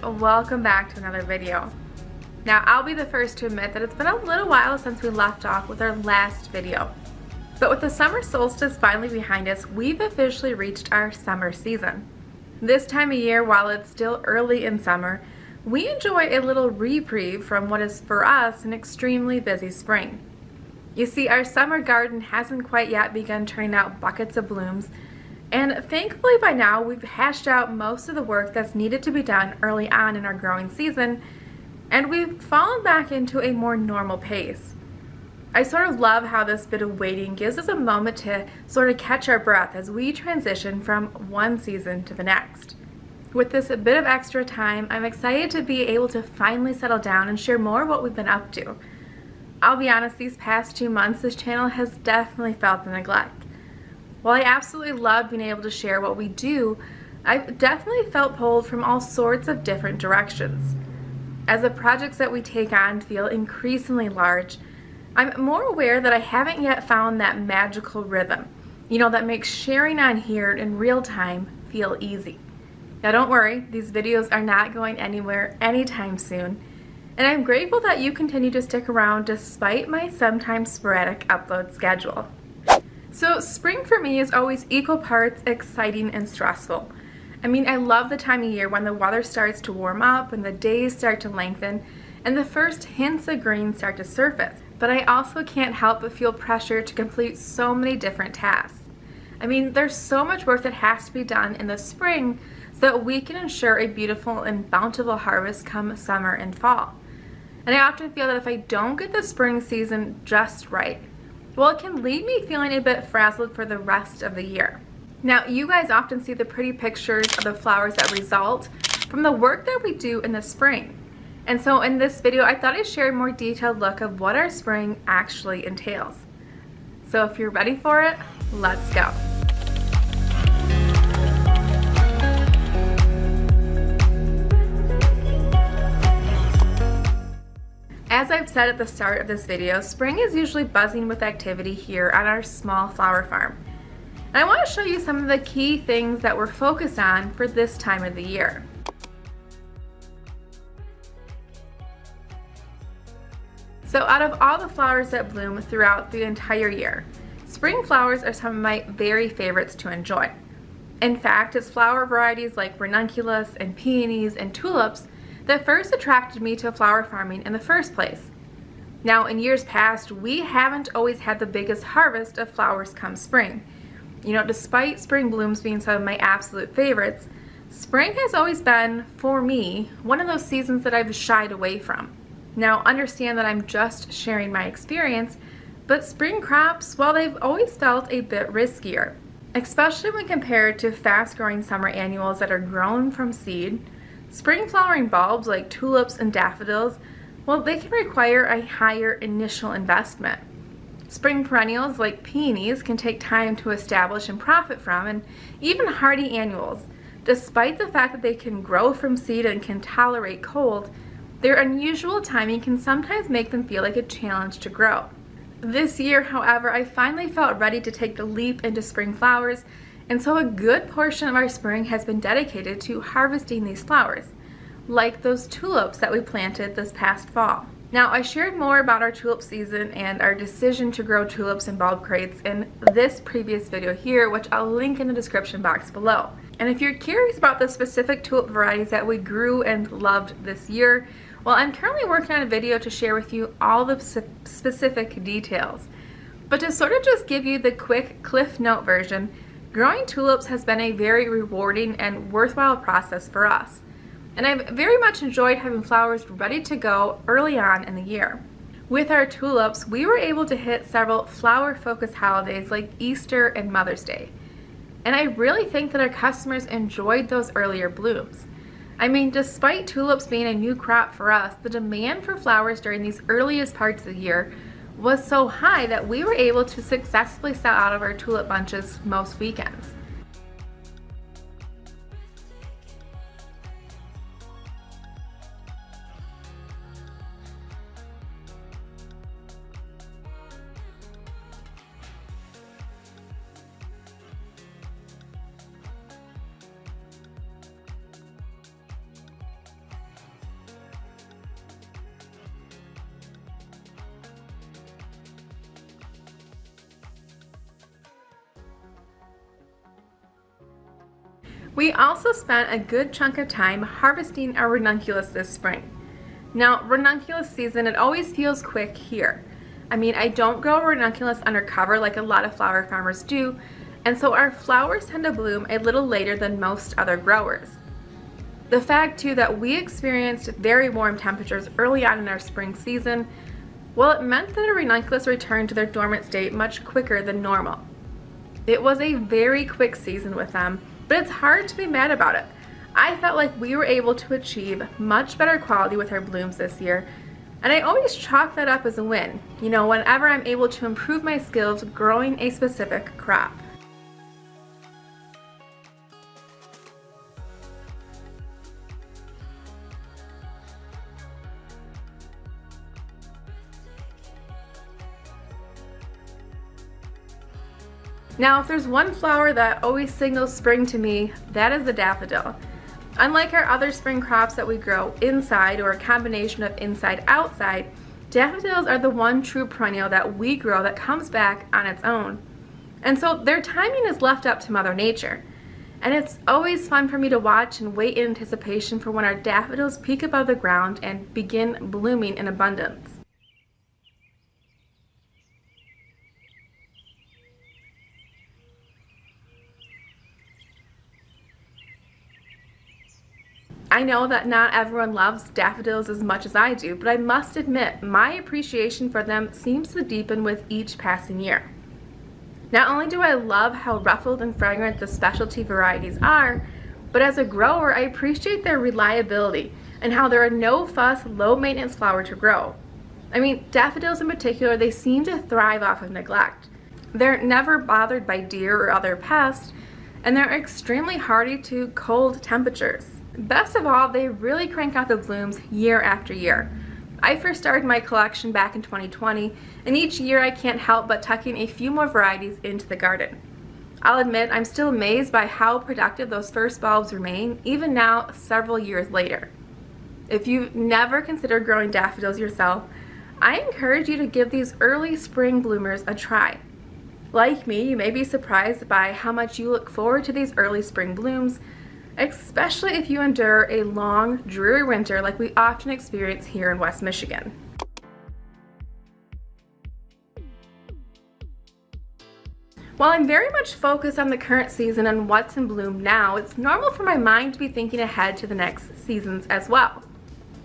welcome back to another video. Now, I'll be the first to admit that it's been a little while since we left off with our last video. But with the summer solstice finally behind us, we've officially reached our summer season. This time of year, while it's still early in summer, we enjoy a little reprieve from what is for us an extremely busy spring. You see, our summer garden hasn't quite yet begun turning out buckets of blooms, and thankfully by now we've hashed out most of the work that's needed to be done early on in our growing season, and we've fallen back into a more normal pace. I sort of love how this bit of waiting gives us a moment to sort of catch our breath as we transition from one season to the next. With this bit of extra time, I'm excited to be able to finally settle down and share more of what we've been up to. I'll be honest, these past 2 months this channel has definitely felt the neglect. While I absolutely love being able to share what we do, I've definitely felt pulled from all sorts of different directions. As the projects that we take on feel increasingly large, I'm more aware that I haven't yet found that magical rhythm, that makes sharing on here in real time feel easy. Now don't worry, these videos are not going anywhere anytime soon, and I'm grateful that you continue to stick around despite my sometimes sporadic upload schedule. So spring for me is always equal parts exciting and stressful. I love the time of year when the weather starts to warm up and the days start to lengthen and the first hints of green start to surface. But I also can't help but feel pressure to complete so many different tasks. There's so much work that has to be done in the spring so that we can ensure a beautiful and bountiful harvest come summer and fall. And I often feel that if I don't get the spring season just right, well, it can leave me feeling a bit frazzled for the rest of the year. Now, you guys often see the pretty pictures of the flowers that result from the work that we do in the spring. And so in this video, I thought I'd share a more detailed look of what our spring actually entails. So if you're ready for it, let's go. As I've said at the start of this video, spring is usually buzzing with activity here on our small flower farm. And I want to show you some of the key things that we're focused on for this time of the year. So out of all the flowers that bloom throughout the entire year, spring flowers are some of my very favorites to enjoy. In fact, it's flower varieties like ranunculus and peonies and tulips that first attracted me to flower farming in the first place. Now, in years past, we haven't always had the biggest harvest of flowers come spring. Despite spring blooms being some of my absolute favorites, spring has always been, for me, one of those seasons that I've shied away from. Now, understand that I'm just sharing my experience, but spring crops, well, they've always felt a bit riskier, especially when compared to fast-growing summer annuals that are grown from seed. Spring flowering bulbs like tulips and daffodils, well, they can require a higher initial investment. Spring perennials like peonies can take time to establish and profit from, and even hardy annuals, despite the fact that they can grow from seed and can tolerate cold, their unusual timing can sometimes make them feel like a challenge to grow. This year, however, I finally felt ready to take the leap into spring flowers, and so a good portion of our spring has been dedicated to harvesting these flowers, like those tulips that we planted this past fall. Now, I shared more about our tulip season and our decision to grow tulips in bulb crates in this previous video here, which I'll link in the description box below. And if you're curious about the specific tulip varieties that we grew and loved this year, well, I'm currently working on a video to share with you all the specific details. But to sort of just give you the quick Cliff Note version, growing tulips has been a very rewarding and worthwhile process for us. And I've very much enjoyed having flowers ready to go early on in the year. With our tulips, we were able to hit several flower-focused holidays like Easter and Mother's Day. And I really think that our customers enjoyed those earlier blooms. Despite tulips being a new crop for us, the demand for flowers during these earliest parts of the year was so high that we were able to successfully sell out of our tulip bunches most weekends. We also spent a good chunk of time harvesting our ranunculus this spring. Now, ranunculus season, it always feels quick here. I mean, I don't grow ranunculus undercover like a lot of flower farmers do, and so our flowers tend to bloom a little later than most other growers. The fact too that we experienced very warm temperatures early on in our spring season, well, it meant that our ranunculus returned to their dormant state much quicker than normal. It was a very quick season with them, but it's hard to be mad about it. I felt like we were able to achieve much better quality with our blooms this year, and I always chalk that up as a win, you know, whenever I'm able to improve my skills growing a specific crop. Now, if there's one flower that always signals spring to me, that is the daffodil. Unlike our other spring crops that we grow inside or a combination of inside-outside, daffodils are the one true perennial that we grow that comes back on its own. And so their timing is left up to Mother Nature. And it's always fun for me to watch and wait in anticipation for when our daffodils peek above the ground and begin blooming in abundance. I know that not everyone loves daffodils as much as I do, but I must admit my appreciation for them seems to deepen with each passing year. Not only do I love how ruffled and fragrant the specialty varieties are, but as a grower I appreciate their reliability and how they're a no-fuss, low-maintenance flower to grow. I mean, daffodils in particular, they seem to thrive off of neglect. They're never bothered by deer or other pests, and they're extremely hardy to cold temperatures. Best of all, they really crank out the blooms year after year. I first started my collection back in 2020, and each year I can't help but tucking a few more varieties into the garden. I'll admit I'm still amazed by how productive those first bulbs remain, even now several years later. If you've never considered growing daffodils yourself, I encourage you to give these early spring bloomers a try. Like me, you may be surprised by how much you look forward to these early spring blooms, especially if you endure a long, dreary winter like we often experience here in West Michigan. While I'm very much focused on the current season and what's in bloom now, it's normal for my mind to be thinking ahead to the next seasons as well.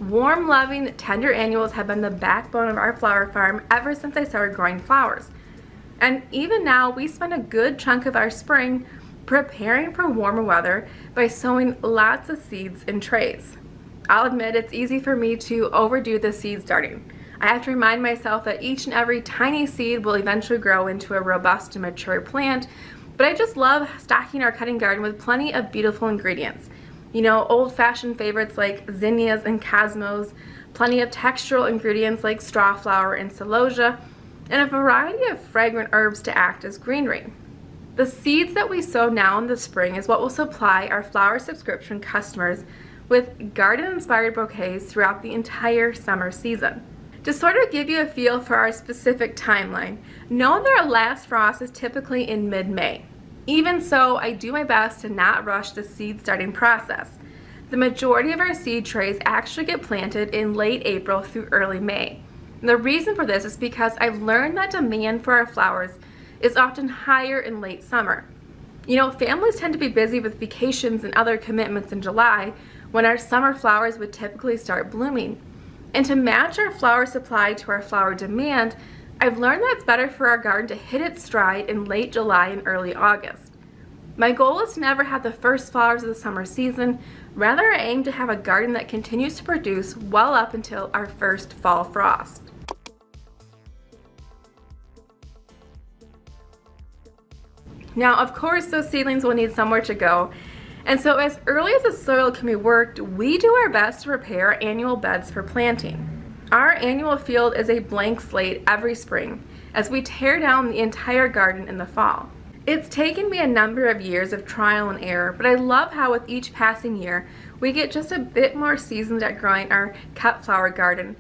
Warm, loving, tender annuals have been the backbone of our flower farm ever since I started growing flowers. And even now, we spend a good chunk of our spring preparing for warmer weather by sowing lots of seeds in trays. I'll admit it's easy for me to overdo the seed starting. I have to remind myself that each and every tiny seed will eventually grow into a robust and mature plant, but I just love stocking our cutting garden with plenty of beautiful ingredients. You know, old-fashioned favorites like zinnias and cosmos, plenty of textural ingredients like straw flower and celosia, and a variety of fragrant herbs to act as greenery. The seeds that we sow now in the spring is what will supply our flower subscription customers with garden-inspired bouquets throughout the entire summer season. To sort of give you a feel for our specific timeline, know that our last frost is typically in mid-May. Even so, I do my best to not rush the seed starting process. The majority of our seed trays actually get planted in late April through early May. And the reason for this is because I've learned that demand for our flowers is often higher in late summer. You know, families tend to be busy with vacations and other commitments in July when our summer flowers would typically start blooming. And to match our flower supply to our flower demand, I've learned that it's better for our garden to hit its stride in late July and early August. My goal is to never have the first flowers of the summer season, rather I aim to have a garden that continues to produce well up until our first fall frost. Now, of course, those seedlings will need somewhere to go, and so as early as the soil can be worked, we do our best to prepare our annual beds for planting. Our annual field is a blank slate every spring as we tear down the entire garden in the fall. It's taken me a number of years of trial and error, but I love how with each passing year, we get just a bit more seasoned at growing our cut flower garden.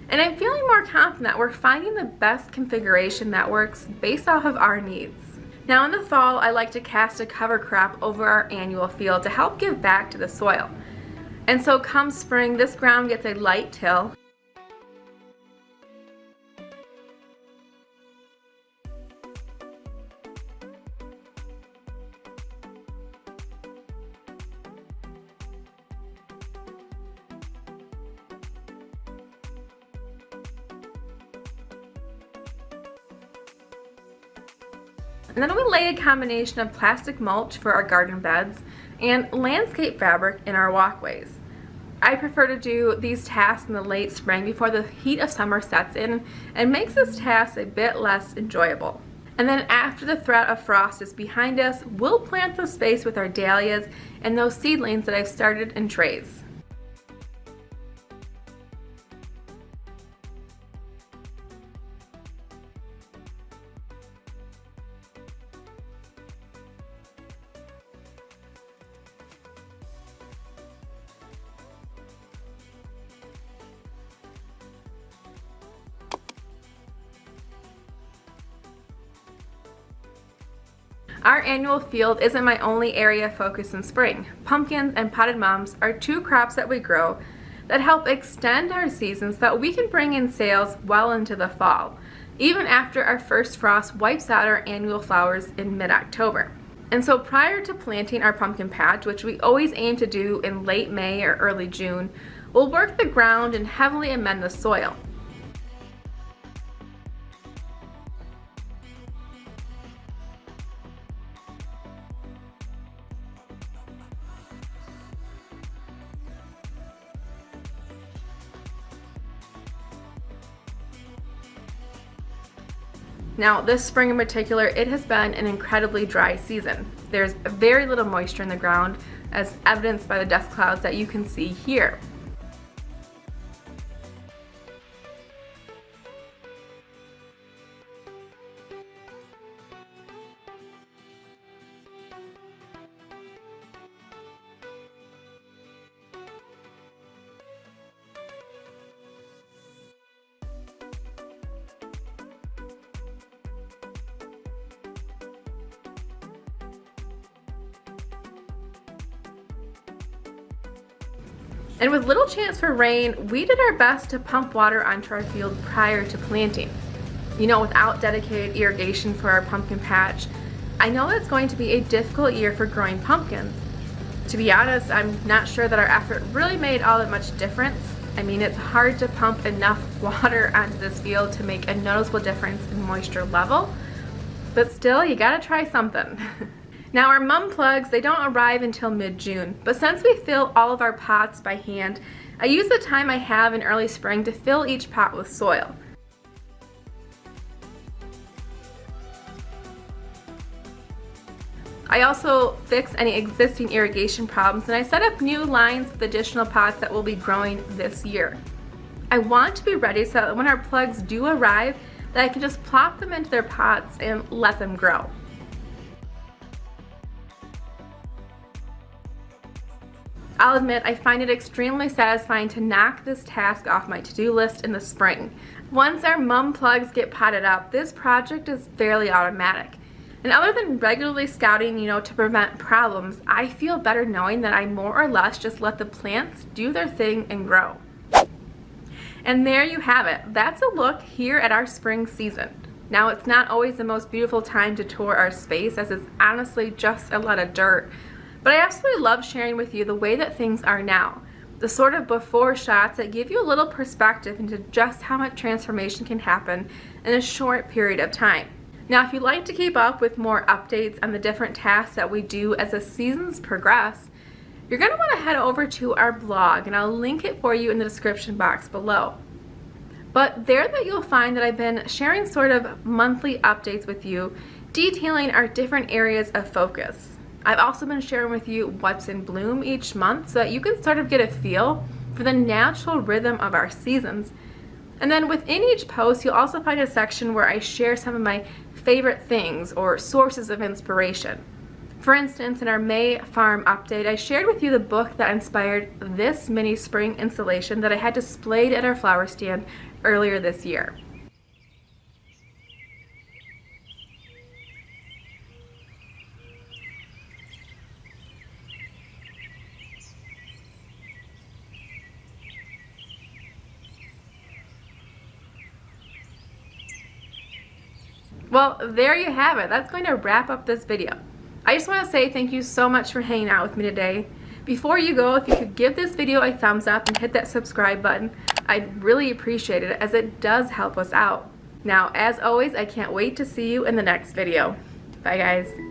And I'm feeling more confident that we're finding the best configuration that works based off of our needs. Now in the fall, I like to cast a cover crop over our annual field to help give back to the soil. And so come spring, this ground gets a light till. And then we lay a combination of plastic mulch for our garden beds and landscape fabric in our walkways. I prefer to do these tasks in the late spring before the heat of summer sets in and makes this task a bit less enjoyable. And then after the threat of frost is behind us, we'll plant the space with our dahlias and those seedlings that I've started in trays. Our annual field isn't my only area of focus in spring. Pumpkins and potted mums are two crops that we grow that help extend our season so that we can bring in sales well into the fall, even after our first frost wipes out our annual flowers in mid-October. And so prior to planting our pumpkin patch, which we always aim to do in late May or early June, we'll work the ground and heavily amend the soil. Now this spring in particular, it has been an incredibly dry season. There's very little moisture in the ground, as evidenced by the dust clouds that you can see here. And with little chance for rain, we did our best to pump water onto our field prior to planting. You know, without dedicated irrigation for our pumpkin patch, I know it's going to be a difficult year for growing pumpkins. To be honest, I'm not sure that our effort really made all that much difference. I mean, it's hard to pump enough water onto this field to make a noticeable difference in moisture level, but still, you gotta try something. Now our mum plugs, they don't arrive until mid-June, but since we fill all of our pots by hand, I use the time I have in early spring to fill each pot with soil. I also fix any existing irrigation problems, and I set up new lines with additional pots that will be growing this year. I want to be ready so that when our plugs do arrive, that I can just plop them into their pots and let them grow. I'll admit I find it extremely satisfying to knock this task off my to-do list in the spring. Once our mum plugs get potted up, this project is fairly automatic. And other than regularly scouting, to prevent problems, I feel better knowing that I more or less just let the plants do their thing and grow. And there you have it. That's a look here at our spring season. Now, it's not always the most beautiful time to tour our space, as it's honestly just a lot of dirt. But I absolutely love sharing with you the way that things are now. The sort of before shots that give you a little perspective into just how much transformation can happen in a short period of time. Now, if you'd like to keep up with more updates on the different tasks that we do as the seasons progress, you're going to want to head over to our blog, and I'll link it for you in the description box below. But there that you'll find that I've been sharing sort of monthly updates with you, detailing our different areas of focus. I've also been sharing with you what's in bloom each month so that you can sort of get a feel for the natural rhythm of our seasons. And then within each post, you'll also find a section where I share some of my favorite things or sources of inspiration. For instance, in our May farm update, I shared with you the book that inspired this mini spring installation that I had displayed at our flower stand earlier this year. Well, there you have it. That's going to wrap up this video. I just want to say thank you so much for hanging out with me today. Before you go, if you could give this video a thumbs up and hit that subscribe button, I'd really appreciate it, as it does help us out. Now, as always, I can't wait to see you in the next video. Bye, guys.